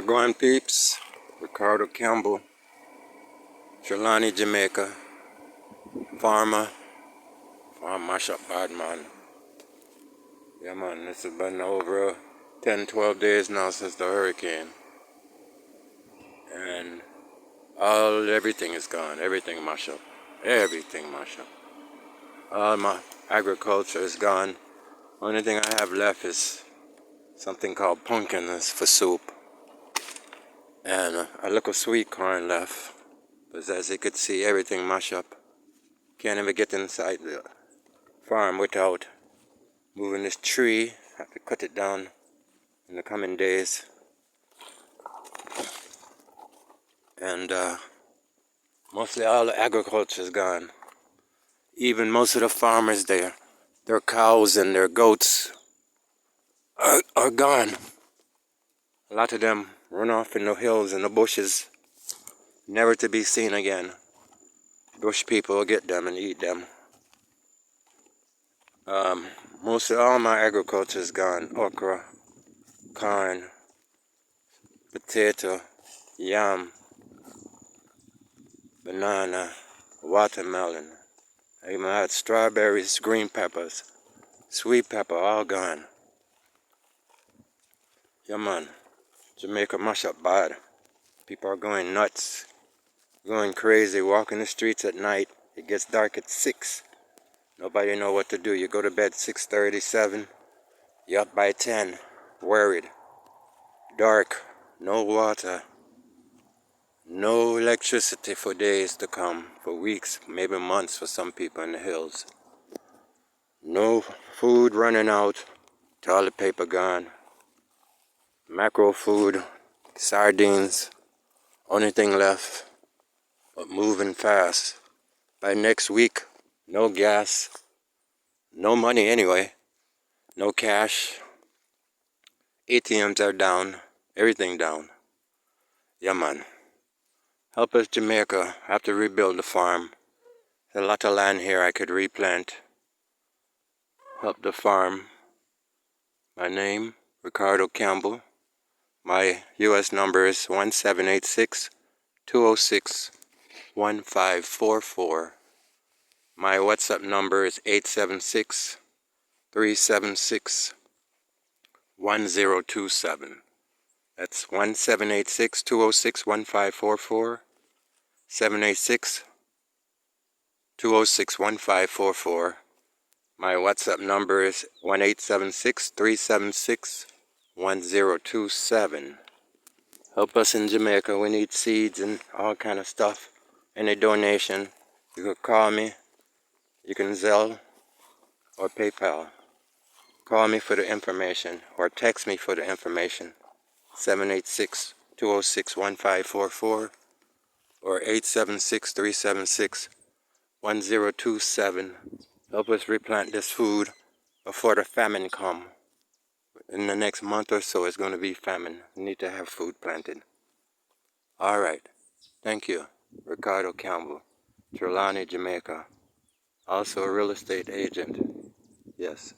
Going peeps, Ricardo Campbell, Trelawney, Jamaica, farm mash up bad man. Yeah man, this has been over 10-12 days now since the hurricane. And everything is gone, everything mash up. Everything mash up. All my agriculture is gone. Only thing I have left is something called pumpkins for soup. And a little sweet corn left. But as you could see, everything mash up. Can't even get inside the farm without moving this tree. Have to cut it down in the coming days. And mostly all the agriculture is gone. Even most of the farmers there, their cows and their goats are gone. A lot of them run off in the hills and the bushes, never to be seen again. Bush people will get them and eat them. Most of all my agriculture is gone. Okra, corn, potato, yam, banana, watermelon. I even had strawberries, green peppers, sweet pepper, all gone. Yeah man, Jamaica mash up bad. People are going nuts, going crazy, walking the streets at night. It gets dark at 6. Nobody know what to do. You go to bed 6:30, 7. You're up by 10, worried. Dark, no water, no electricity for days to come, for weeks, maybe months for some people in the hills. No food running out, toilet paper gone, macro food, sardines, only thing left, but moving fast. By next week, no gas, no money anyway, no cash, ATMs are down, everything down. Yeah man, help us Jamaica, have to rebuild the farm. There's a lot of land here I could replant. Help the farm. My name, Ricardo Campbell. My US number is 1786-206-1544. My WhatsApp number is 876-376-1027. That's 1786-206-1544. 786-206-1544. My WhatsApp number is 1-876-376-1027. Help us in Jamaica. We need seeds and all kind of stuff. Any donation, you can call me. You can Zelle or PayPal. Call me for the information or text me for the information. 786-206-1544 or 876-376-1027. Help us replant this food before the famine come. In the next month or so, it's going to be famine. We need to have food planted. All right. Thank you. Ricardo Campbell, Trelawney, Jamaica. Also a real estate agent. Yes.